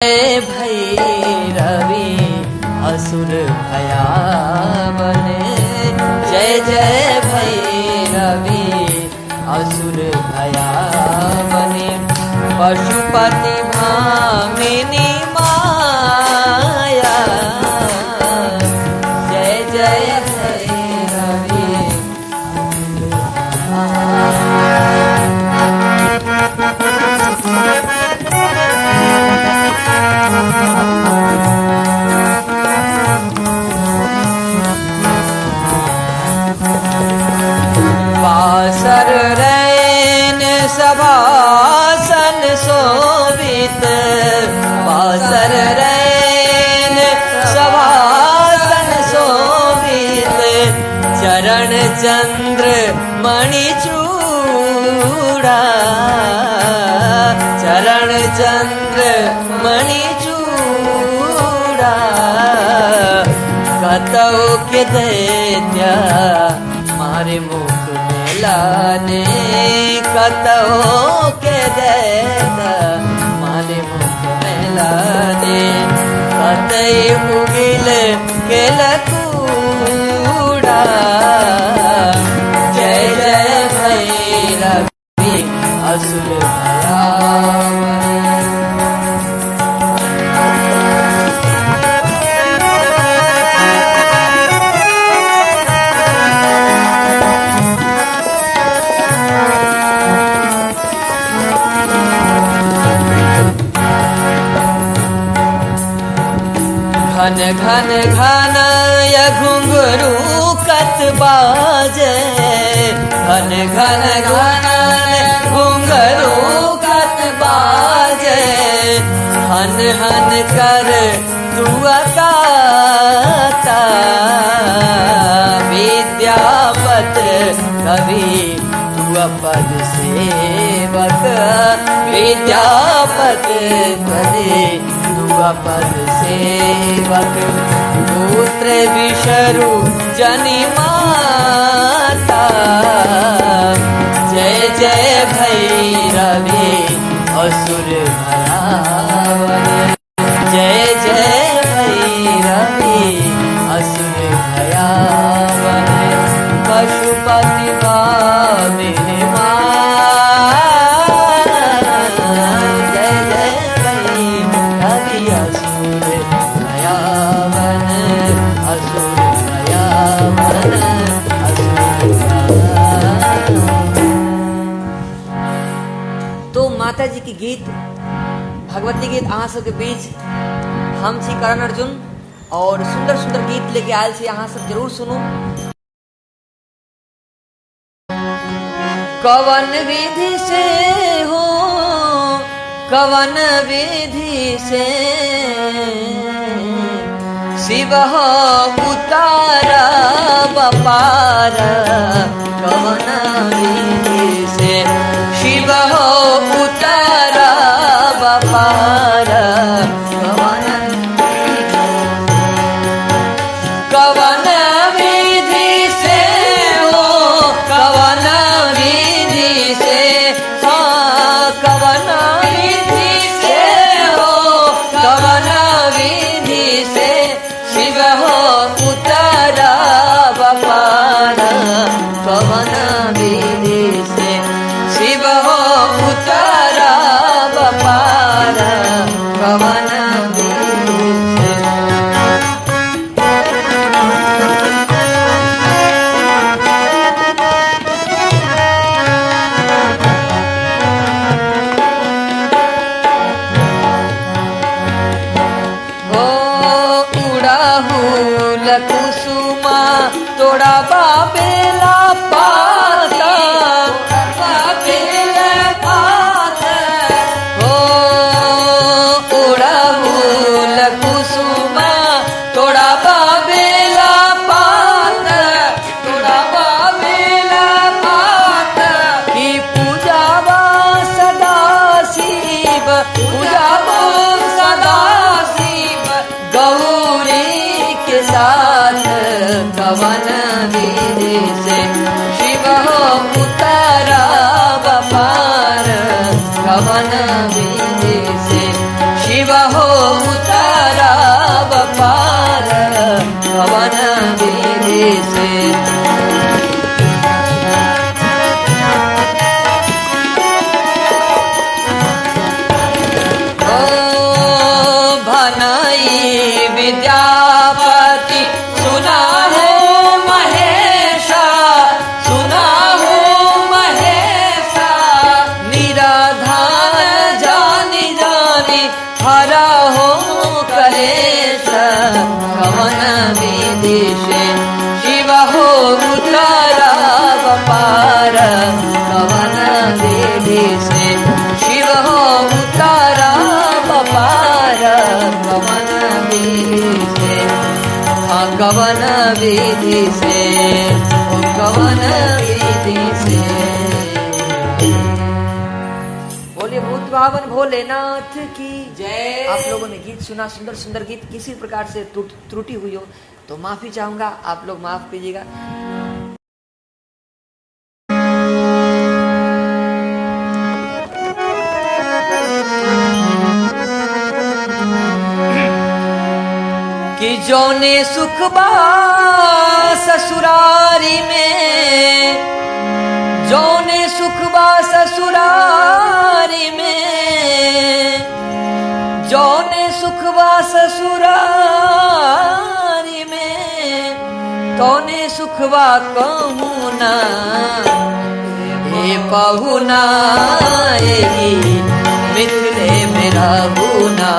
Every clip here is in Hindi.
जय भैरवी असुर भयावने, जय जय भैरवी असुर भयावने। पशुपति भामिनी माया, जय जय भैरवी। बासर रैन सभासन शोभित, बासर रैन सभासन शोभित। चरण चंद्र मणिचूड़ा, चरण चंद्र मणिचूड़ा। कतौ के दैत्य मारे मुख में लाने, कतौ के दैत्य मारे मुख में लाने। कतई उगिल के लकूड़ा, जय जय भैरवी असुर भयावने। घन घन घनाय घुंघरू कत बाजे, घन घन घनाय घुंघरू कत बाजे। हन हन कर दुआ गाता, विद्यापति कवि दुआ पद सेवक। विद्यापति कवि दुआ पद सेवक। पुत्र विशरु जनि माता, जय जय भैरवी असुर भयावने। जय जय भैरवी असुर भयावने। पशुपति भामिनी माया, जय जय भैरवी असुर भयावने। असुर भयावने, असुर भयावने। तो माता जी की गीत, भगवती गीत अहाँ सबके बीच हम छी करण अर्जुन, और सुंदर सुंदर गीत लेके आयल छी, अहाँ सब जरूर सुनू। कवन विधि से हो, कवन विधि से शिव उतारा बपार। कवन विधि से शिव उतारा बपार। कवन विधि से हो, कवन विधि से, हाँ कवन विधि से हो, कवन विधि से शिव उतारा बपार। कवन विधि से शिव उतारा बपार। कवन विधि से। कुसुमा तोड़ा बाबेला पाता, बाबेला पाता। हो उड़ाहुल कुसुमा तोड़ा बाबेला पाता, तोड़ा बाबेला पाता। की पूजा बा सदा शिव, पूजा बा सदा शिव गौरी के साथ। कवन विधि से उतारा पार कवन विधि से। विद्यापति सुना हो महेशा, सुना हो महेशा, निराधार जानी जानी हरा हो कलेश कवन विधि से शिव हो उतारा पार कवन विधि से शिव हो उतारा पार कवन विधि से। हाँ कवन विधि से, कवन विधि से। बोलिए भूत भावन भोलेनाथ की जय। आप लोगों ने गीत सुना, सुंदर सुंदर गीत। किसी प्रकार से त्रुटि हुई हो तो माफी चाहूंगा, आप लोग माफ कीजिएगा। कि जौने सुख बा ससुरारी में, जौने सुख बा ससुरारी में, जौने सुख बा ससुरारी में, तौने सुख बा कहूँ ना हे पहुना मिथिले मेरा गुना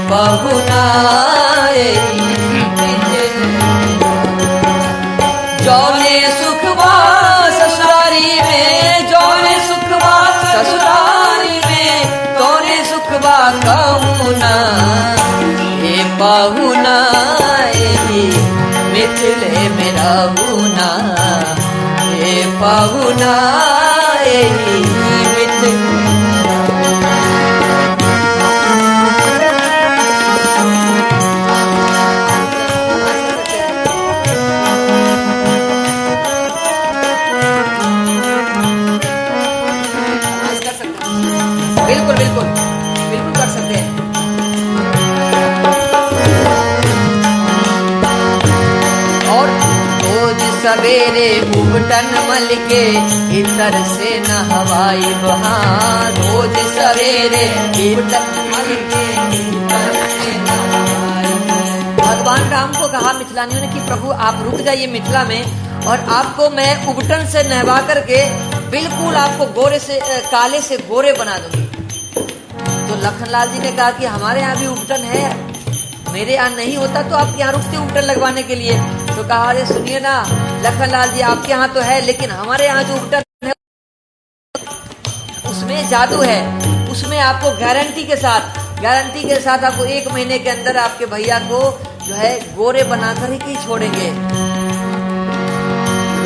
पहुना। जौने सुख बा ससुरारी में, जौने सुख बा ससुरारी में, तौने सुख बा कहूना हे पहुना मिथिले मेरा गुना हे पहुना मिथिले। बिल्कुल बिल्कुल बिल्कुल कर सकते हैं। और रोज सवेरे उबटन मल के इतर से नहवाई बहार, रोज सवेरे उबटन मल के इतर से नहवाई। भगवान राम को कहा मिथिलानियों ने कि प्रभु आप रुक जाइए मिथिला में और आपको मैं उबटन से नहवा करके बिल्कुल आपको गोरे से काले से गोरे बना दूंगी। तो लखनलाल जी ने कहा कि हमारे यहाँ भी उबटन है, मेरे यहाँ नहीं होता तो आप यहाँ रुकते उबटन लगवाने के लिए। तो कहा अरे सुनिए ना लखनलाल जी, आपके यहाँ तो है लेकिन हमारे यहाँ जो उबटन है उसमें जादू है, उसमें आपको गारंटी के साथ आपको 1 महीने के अंदर आपके भैया को जो है गोरे बनाकर ही छोड़ेंगे।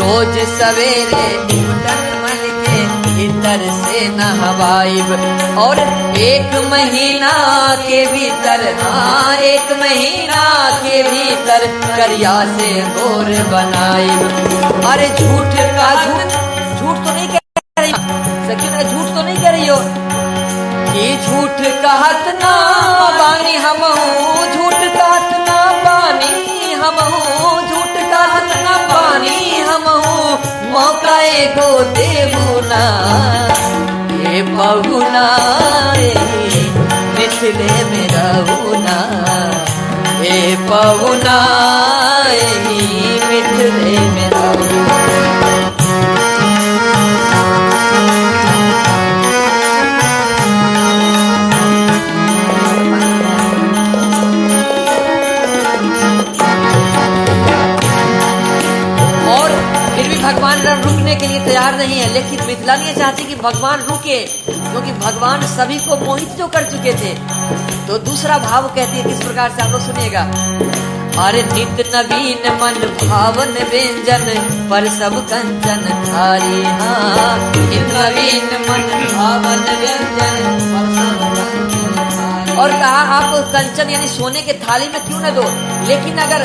रोज सवेरे उबटन मल के इतर से नहवाई और 1 महीना के भीतर, हाँ 1 महीना के भीतर करिया से गोर बनाई। अरे झूठ तो नहीं कह रही सखी, मैं झूठ तो नहीं कह रही हो कि झूठ कहत ना बानी हमहू, झूठ कहत ना बानी हमहू, झूठ कहत ना बानी हमहू, मौका एगो देबू ना ये पहुना मिथिले में रहूना ये पहुना मिथिले में रहूना। भगवान रुकने के लिए तैयार नहीं है, लेकिन मिथिलानियाँ चाहती कि भगवान रुके क्योंकि भगवान सभी को मोहित जो कर चुके थे। तो दूसरा भाव कहती है किस प्रकार से, आप लोग सुनिएगा। अरे नित्य नवीन मन भावन व्यंजन पर सब कंचन थारी, हाँ नित्य नवीन मन भावन व्यंजन पर सब कंचन थारी। और कहा आप कंचन यानी सोने के थाली में क्यों न दो, लेकिन अगर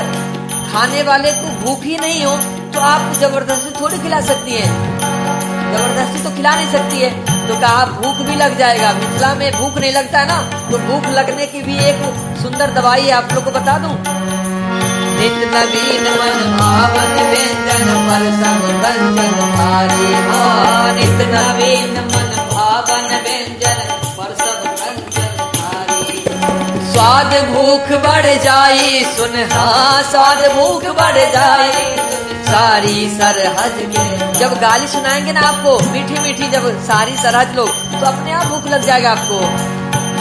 खाने वाले को भूख ही नहीं हो तो आप जबरदस्ती थोड़ी खिला सकती है, जबरदस्ती तो खिला नहीं सकती है। तो कहा भूख भी लग जाएगा। मिथिला में भूख नहीं लगता है ना, तो भूख लगने की भी एक सुंदर दवाई है, आप लोग को बता दूं। नित्य नवीन मन भावन व्यंजन पर सब कंचन थारी। हाँ, नित्य नवीन मन भावन व्यंजन पर सब कंचन थारी। स्वाद भूख बढ़ जाई सुन, हाँ स्वाद भूख बढ़ जाई सारी सरहद के। जब गाली सुनाएंगे ना आपको मीठी मीठी, जब सारी सरहद लोग, तो अपने आप भूख लग जाएगा आपको।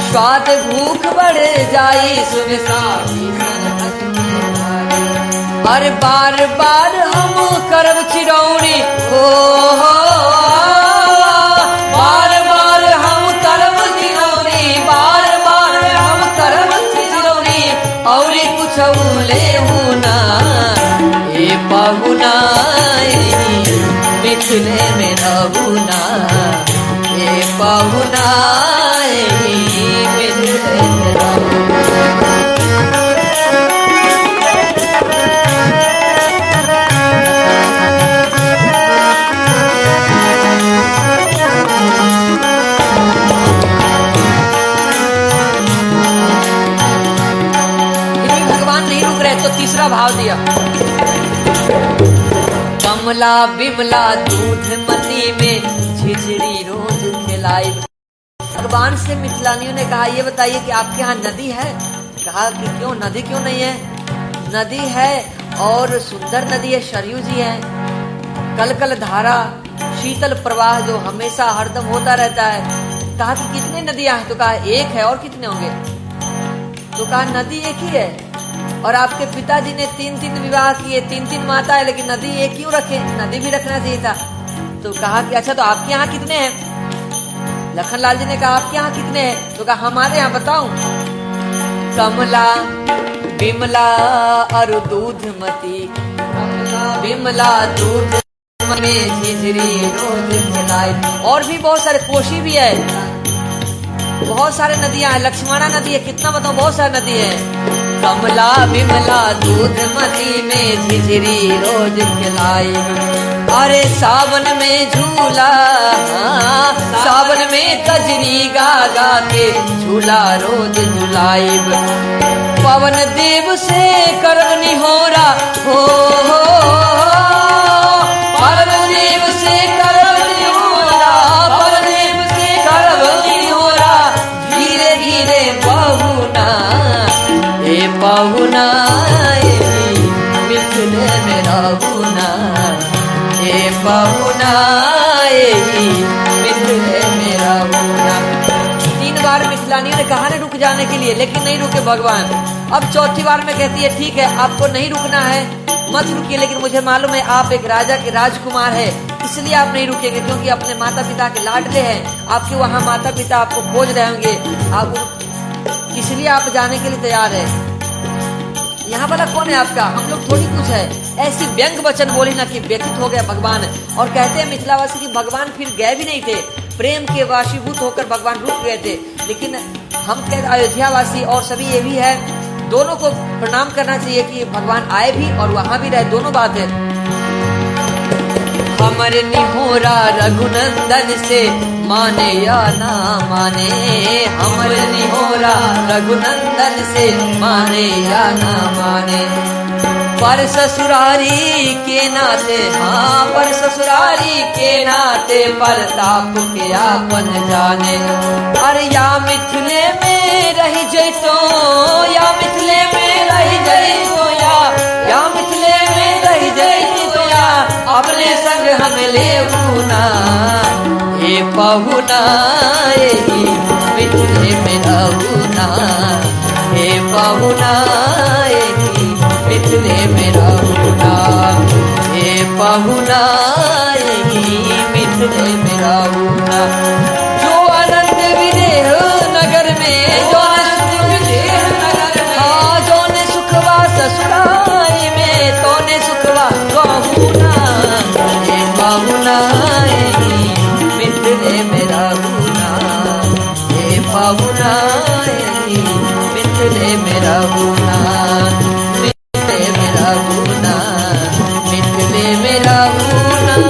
स्वाद भूख बढ़ जाई सुन सारी सरहद के। हर बार बार हम करब चिरौरी, हो बार बार हम करब चिरौरी, बार बार हम करब चिरौरी, और कुछ ले ना ए पहुना मिथिले में रहुना, ए पहुना मिथिले में रहुना। तो तीसरा भाव दिया, कमला बिमला दूध मती में झिझरी रोज खिलाई। भगवान से मिथिलानियों ने कहा ये बताइए कि आपके यहाँ नदी है? कहा कि क्यों, नदी क्यों नहीं है? नदी है और सुंदर नदी है, सरयू जी है, कल कल धारा, शीतल प्रवाह जो हमेशा हरदम होता रहता है। कहा कि कितने नदियां हैं? तो कहा एक है, और कितने होंगे? तो कहा नदी एक ही है, और आपके पिताजी ने 3-3 विवाह किए, 3-3 माता है, लेकिन नदी एक क्यों रखे? नदी भी रखना चाहिए था। तो कहा कि अच्छा तो आपके यहाँ कितने हैं? लखनलाल जी ने कहा आपके यहाँ कितने हैं? तो कहा हमारे यहाँ बताऊं, कमला बिमला और दूधमती, कमला बिमला दूध में झिझरी रोज खिलाई। और भी बहुत सारे, कोशी भी है, बहुत सारे नदियां हैं, लक्ष्मणा नदी है, कितना बताओ, बहुत सारी नदी है। कमला बिमला दूधमती में झिझरी रोज खिलाई। अरे सावन में झूला, सावन में कजरी गा गा के झूला रोज झुलाई। पवन देव से करब निहोरा, हो पवन देव से करब निहोरा, पवन देव से करब निहोरा, धीरे धीरे बहुना ए पहुना मिथिले में रहुना, ए पहुना मिथिले में रहुना। 3 बार मिथिलानियों ने कहा ना रुक जाने के लिए, लेकिन नहीं रुके भगवान। अब चौथी बार में कहती है ठीक है आपको नहीं रुकना है, मत रुकिए, लेकिन मुझे मालूम है आप एक राजा के राजकुमार है, इसलिए आप नहीं रुकेंगे, क्योंकि अपने माता पिता के लाडले हैं, आपके वहाँ माता पिता आपको खोज रहे होंगे, आप इसलिए आप जाने के लिए तैयार है। यहाँ वाला कौन है आपका? हम लोग थोड़ी कुछ है। ऐसी व्यंग वचन बोली ना कि व्यथित हो गया भगवान। और कहते हैं मिथिलावासी कि भगवान फिर गए भी नहीं थे, प्रेम के वाशीभूत होकर भगवान रुक गए थे। लेकिन हम कहते अयोध्यावासी और सभी ये भी है, दोनों को प्रणाम करना चाहिए कि भगवान आए भी और वहां भी रहे, दोनों बात है। हमरे निहोरा रघुनंदन से माने या ना माने, हमरे निहोरा रघुनंदन से माने या ना माने। पर ससुरारी के नाते, हाँ पर ससुरारी के नाते परताप के आपन जाने। अरे या मिथिले में रह जैतो, या मिथिले में रह जैतो, या मिथिले में रह जैतो, या अपने संग हम लेहुना ए पहुना मिथिले में रहुना, ए पहुना मिथिले में रहुना, ए पहुना मिथिले में रहुना। जो आनंद विदेह नगर में, जो आनंद विदेह नगर में, हाँ जो ने सुखवा ससुरारी में, तो ने सुखवा गहुना ए पहुना मिथिले में रहुना, ए पहुना मिथिले में रहुना, मिथिले में रहुना, मिथिले में रहुना।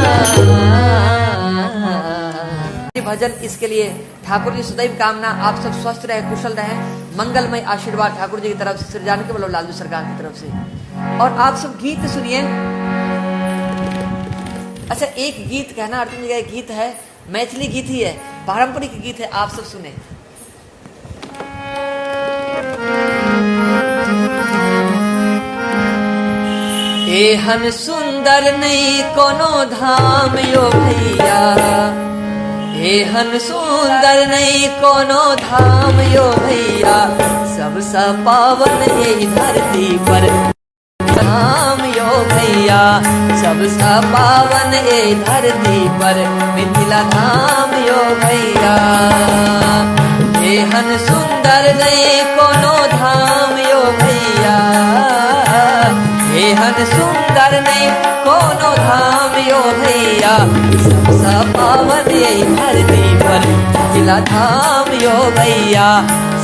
भजन, इसके लिए ठाकुर जी सदैव कामना आप सब स्वस्थ रहे, कुशल रहे, मंगलमय आशीर्वाद ठाकुर जी की तरफ से, श्री जानकी वल्लभ लालजू सरकार की तरफ से। और आप सब गीत सुनिए। अच्छा, एक गीत कहना अर्जुन जी का एक गीत है, मैथिली गीत ही है, पारंपरिक गीत है, आप सब सुने। एहन सुंदर नहीं कोनो धाम यो भैया, एहन सुंदर नहीं कोनो धाम यो भैया, सबसे पावन यही धरती पर धाम यो भैया, सबसे पावन ये धरती पर मिथिला धाम यो भैया। एहन सुंदर नहीं कोनो धाम यो भैया, एहन सुंदर नहीं कोनो धाम यो भैया, सबसे पावन यही धरती पर मिथिला धाम यो भैया,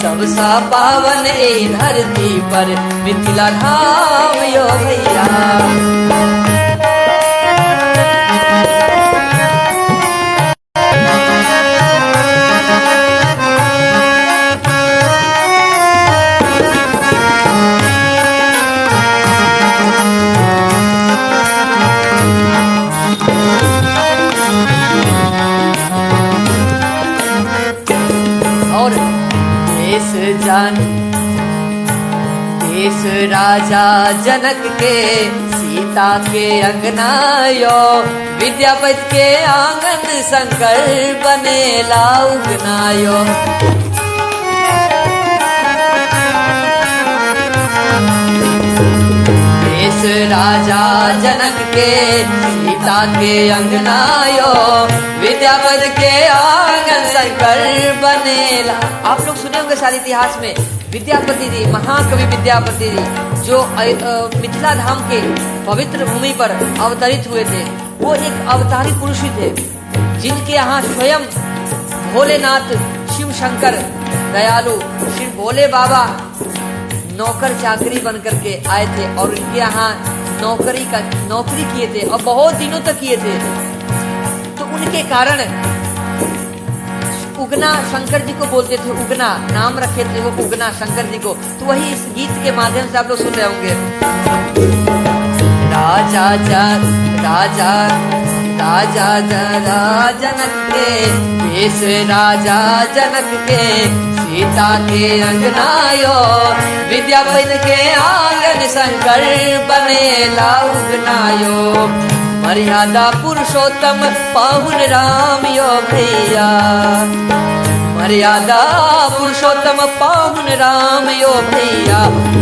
सबसे पावन यही धरती पर मिथिला धाम यो भैया। देश राजा जनक के सीता के अंगनायो, विद्यापति के आंगन शंकर बने लाउगनायो। देश राजा जनक के सीता के अंगनायो, विद्यापति के आंगन शंकर बने ला। आप लोग सुने होंगे सारे इतिहास में, विद्यापति जी, महाकवि विद्यापति जी जो मिथिला धाम के पवित्र भूमि पर अवतरित हुए थे, वो एक अवतारी पुरुष ही थे, जिनके यहाँ स्वयं भोलेनाथ शिव शंकर दयालु श्री भोले बाबा नौकर चाकरी बन करके आए थे और उनके यहाँ नौकरी किए थे और बहुत दिनों तक किए थे। तो उनके कारण उगना शंकर जी को बोलते थे, उगना नाम रखे थे वो उगना शंकर जी को। तो वही इस गीत के माध्यम से आप लोग सुन रहे होंगे। राजा जनक के देश राजा जनक के सीता के अंगनायो, विद्यापति के आंगन शंकर बने लाउगनायो। मर्यादा पुरुषोत्तम पाहुन राम यो भैया, मर्यादा पुरुषोत्तम पाहुन राम यो भैया,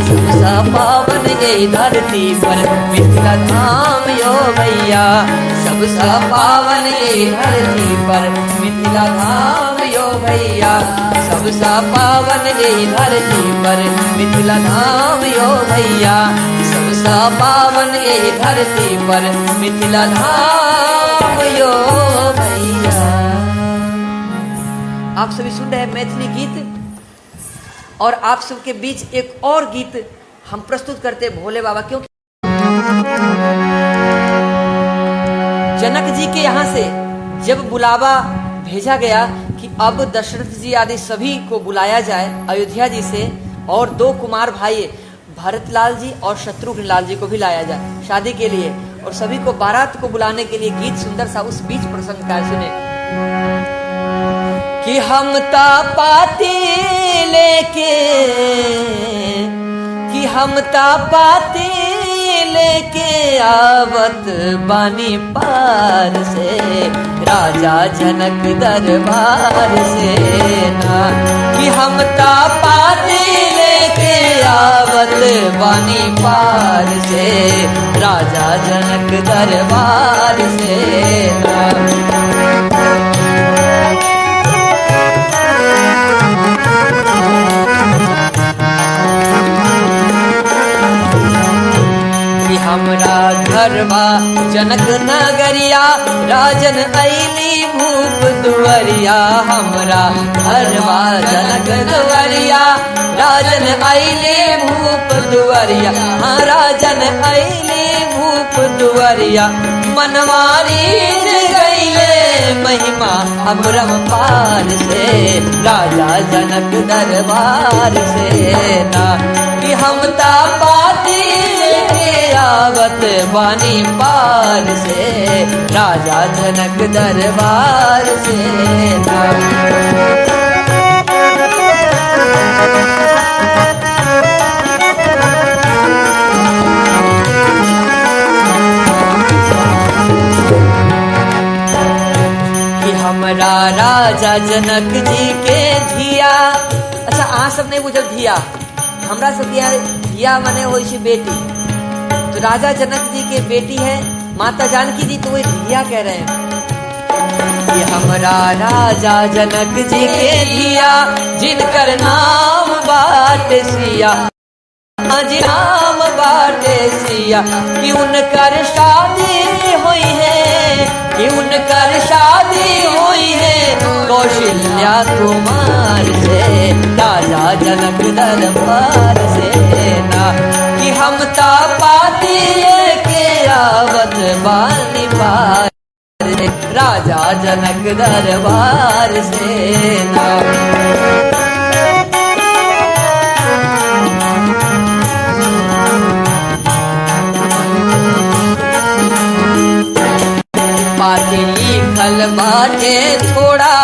सबसे पावन ये धरती पर मिथिला धाम यो भैया, सबसे पावन ये धरती पर मिथिला धाम यो भैया, सबसे पावन ये धरती पर मिथिला धाम यो भैया, सबसे पावन ये धरती पर मिथिला धाम यो भैया। आप सभी सुन रहे हैं मैथिली गीत और आप सबके बीच एक और गीत हम प्रस्तुत करते हैं भोले बाबा। क्योंकि जनक जी के यहाँ से जब बुलावा भेजा गया कि अब दशरथ जी आदि सभी को बुलाया जाए अयोध्या जी से, और 2 कुमार भाई भरत लाल जी और शत्रुघ्न लाल जी को भी लाया जाए शादी के लिए, और सभी को बारात को बुलाने के लिए गीत सुंदर सा उस बीच प्रसंग का सुने कि हम ता पाती लेके, कि हम ता पाती लेके आवत बानी पार से, राजा जनक दरबार से ना, कि हम ता पाती लेके आवत बानी पार से, राजा जनक दरबार से ना। हमरा घरवा जनक नगरिया, राजन ऐली भूप दुवरिया, हमरा घरवा जनक दुवरिया, राजन ऐली भूप दुवरिया, हाँ राजन ऐली भूप दुवरिया, मनवारी गईले महिमा अमरम पार से, राजा जनक दरबार से ना कि हम ता पाती लेके आवत बानी पार से, राजा जनक दरबार से ना। हमरा राजा जनक जी के धिया, अच्छा आ सब नहीं बुझल धिया, हमरा सब धिया माने वैसी बेटी, तो राजा जनक जी के बेटी है माता जानकी जी, तो वही धिया कह रहे हैं कि हमरा राजा जनक जी के धिया, जिनकर नाम बाटे सिया, नाम बाटे सिया, कि उनकर शादी हुई है, कि उनकर शादी हुई है कौशल्या कुमार से, राजा जनक दरबार से ना कि हम ता पाती लेके आवत बानी पार, राजा जनक दरबार से ना। पाती लिखल बाटे थोड़ा,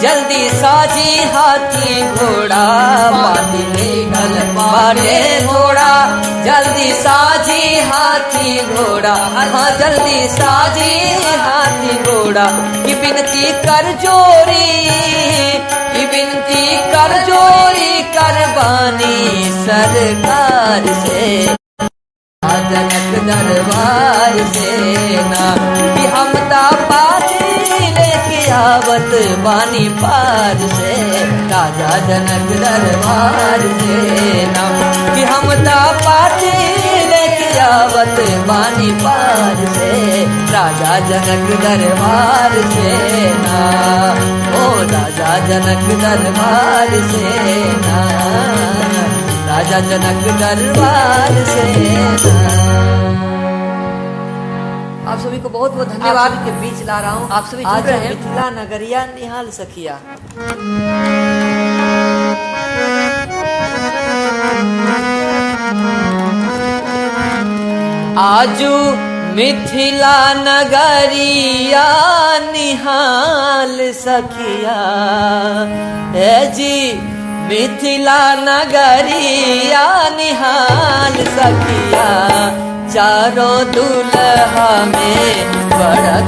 जल्दी साजी हाथी घोड़ा, पाती लिखल बाटे थोड़ा, जल्दी साजी हाथी घोड़ा, हाँ जल्दी साजी हाथी घोड़ा, की विनती कर जोरी, की विनती कर जोरी करवानी सरकार से, जनक दरबार से ना कि हम ता पाती लेके आवत बानी पार से, राजा जनक दरबार से ना कि हम ता पाती लेके आवत बानी पार से, राजा जनक दरबार से ना, ओ राजा जनक दरबार से ना, राजा जनक दरबार से ना। आप सभी को बहुत बहुत धन्यवाद के बीच ला रहा हूँ, आप सभी आज मिथिला नगरिया निहाल सखिया। आजू मिथिला नगरिया निहाल सखिया, ए जी मिथिला नगरिया निहाल सखिया, चारों दुल्हा में बड़ा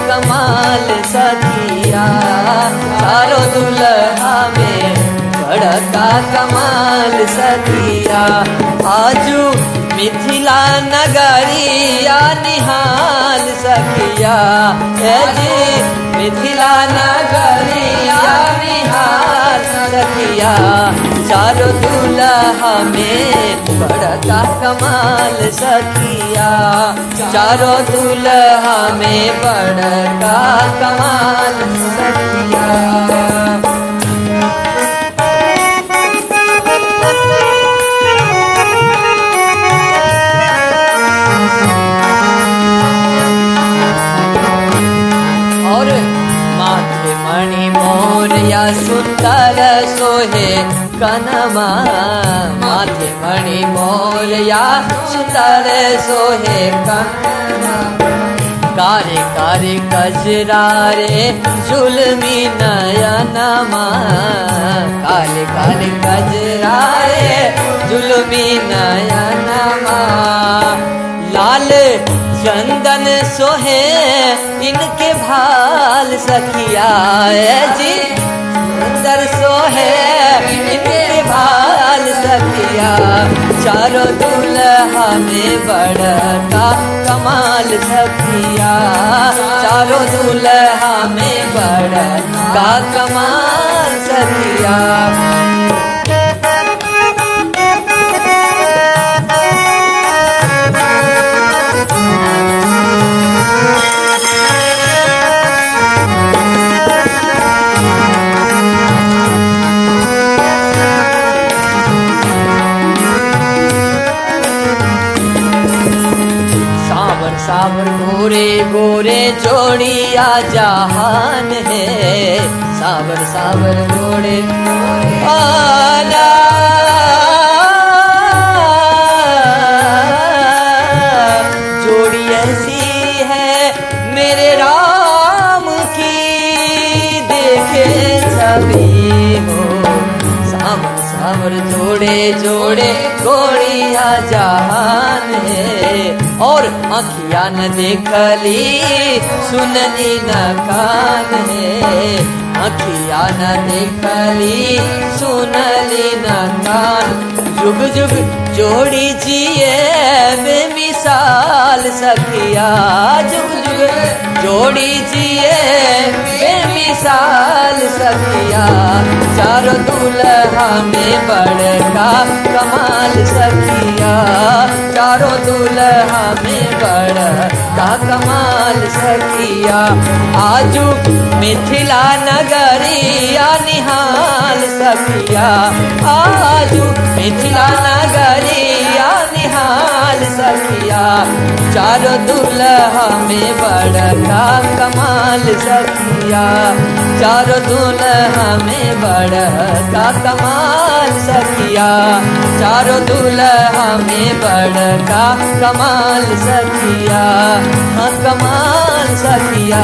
कमाल सखिया, चारों दुल्हा में बड़ा कमाल सखिया, आजू मिथिला नगरिया निहाल सखिया, जी मिथिला नगरिया निहाल सखिया, चारों दुल्हा में बड़ा कमाल सखिया, चारों दुल्हा में बड़ा कमाल सखिया। और माथे मणि मोरिया सुंदर सोहे कनमा, माथे मणि मोरिया सुंदर सोहे कनमा, कारे कारे कजरारे जुल्मी नयनमा, काले काले कजरारे जुल्मी नयनमा, लाल चंदन सोहे इनके भाल सखिया, जी सुंदर सोहे इनके भाल सखिया, चारों दुल्हा में बड़ा कमाल सखिया, चारों दुल्हा में बड़ा कमाल सखिया। गोरे गोरे जोड़िया जहान है, सावर सावर गोरे आला जोड़ी ऐसी है मेरे राम की, देखे सभी हो सावर सावर जोड़े जोड़े गोड़िया जहान है। और आँखिया न देखली सुनली न कान है, आँखिया न देखली सुनली न कान। जुग जुग जोड़ी जिए बेमिसाल सखिया, जुग जुग जोड़ी जिए बेमिसाल सखिया। चारों दुल्हा में बड़का कमाल सखिया, चारों दुल्हा में बड़का कमाल सखिया। आजू मिथिला नगरिया निहाल सखिया, आजू मिथिला नगरिया निहाल सखिया। चारों दुल्हा में बड़का कमाल सखिया, चारों दुल्हा में बड़का कमाल सखिया, चारों दुल्हा में बड़का कमाल सखिया। हाँ कमाल सखिया,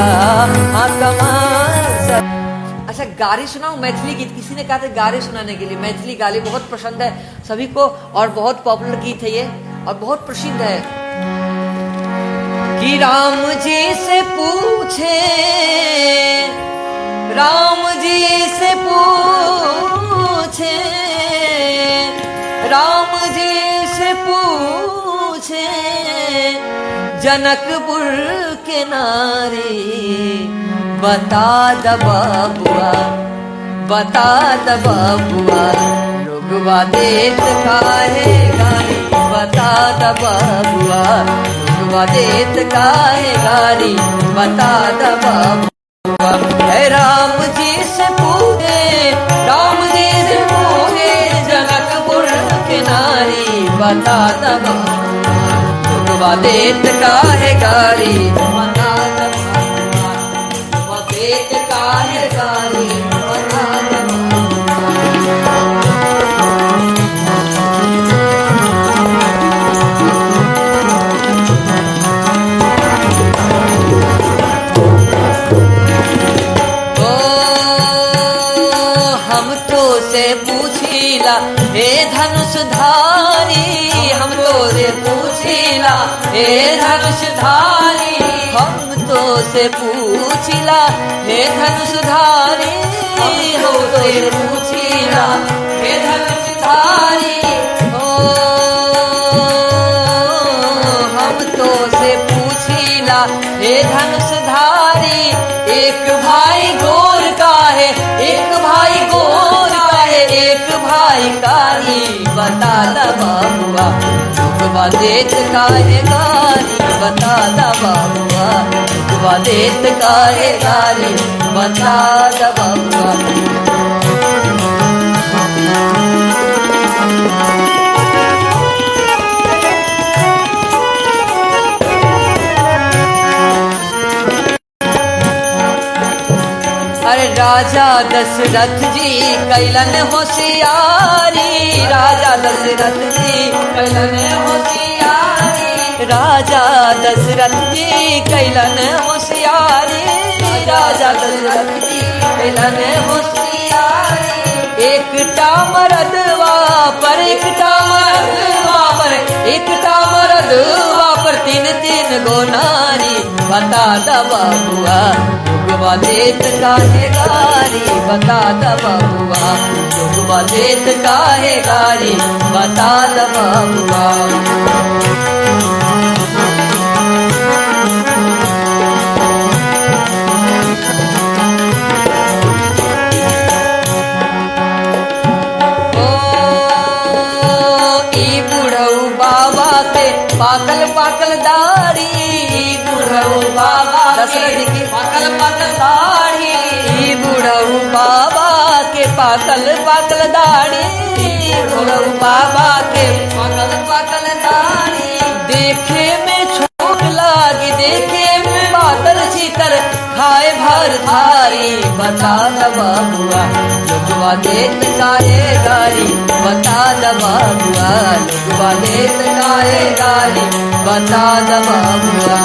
हाँ कमाल सखिया। अच्छा गारी सुनाऊं मैथिली गीत? किसी ने कहा था गारी सुनाने के लिए। मैथिली गाली बहुत पसंद है सभी को और बहुत पॉपुलर गीत है ये और बहुत प्रसिद्ध है। कि राम जी से पूछे, राम जी से पूछे, राम जी से पूछे जनकपुर के नारी, बता द बाबुआ, बता द बाबुआ, रुगवा देत काहे गारी, बता द बाबुआ, रुगवा देत काहे गारी, बता द बाबुआ। राम जी से पूछे, राम जी से पूछे जनकपुर के नारी, बता द बाबुआ, रुगवा देत काहे गारी, बता द बाबुआ, देत काहे गारी, बता द पूछीला हे धनुषधारी, हम तो से पूछीला हे धनुषधारी, हम तो से पूछीला हे धनुषधारी, हम तो से पूछीला हे धनुषधारी। ओ हम तो से पूछीला हे धनुषधारी, एक भाई गोर का है, एक भाई गोर का है, एक भाई कारी, बता द बाबुआ, रुगवा देत काहे गारी, बता द बाबुआ, रुगवा देत काहे गारी, बता द बाबुआ। अरे राजा दशरथ जी कैलन होशियारी, राजा दशरथ जी कैलन होशियारी, राजा दशरथ जी कैलन होशियारी, राजा दशरथ जी कैलन होशियारी। एकटा मरदवा पर, एकटा मरदवा पर, एकटा मरदवा पर तीन तीन गो नारी, बता द बाबुआ, रुगवा देत काहे गारी, बता द बाबुआ, रुगवा देत काहे गारी, बता द बाबुआ। पाकल पाकल दाढ़ी, बुढ़ऊ बाबा दशरथ की पाकल पाकल दाढ़ी, बुढ़ऊ बाबा के पाकल पाकल दाढ़ी, बुढ़ऊ बाबा के पाकल पाकल दाढ़ी। देखे में छोट लागी, देखे खाए भर थारी बता द बबुआ लोगवा देत काहे गारी बता द बबुआ लोगवा देत काहे गारी बता द बबुआ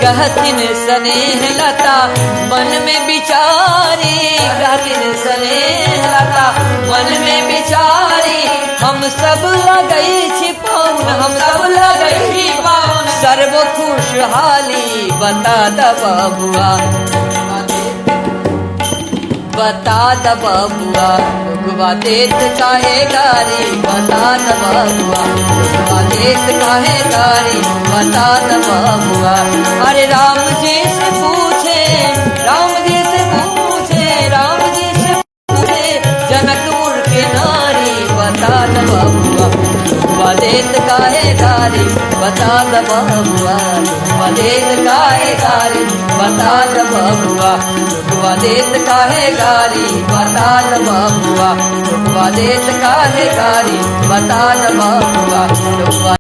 कहतिन स्नेह लता मन में बिचारी कहतिन स्नेह लता मन में बिचारी हम सब लगई छिपौन हम सब लगई छिपौन सर्व खुशहाली बता द बबुआ बता द बबुआ लोगवा देत काहे गारी बता द बबुआ लोगवा देत काहे गारी बता द बबुआ अरे राम जी से पूछे राम जी से पूछे राम जी से पूछे जनकपुर के नारी बता द बबुआ लोगवा देत काहे गारी बता द बबुआ लोगवा देत काहे गारी बता द बबुआ लोगवा देत काहे गारी बता द बबुआ लोगवा देत काहे गारी बता द बबुआ लोगवा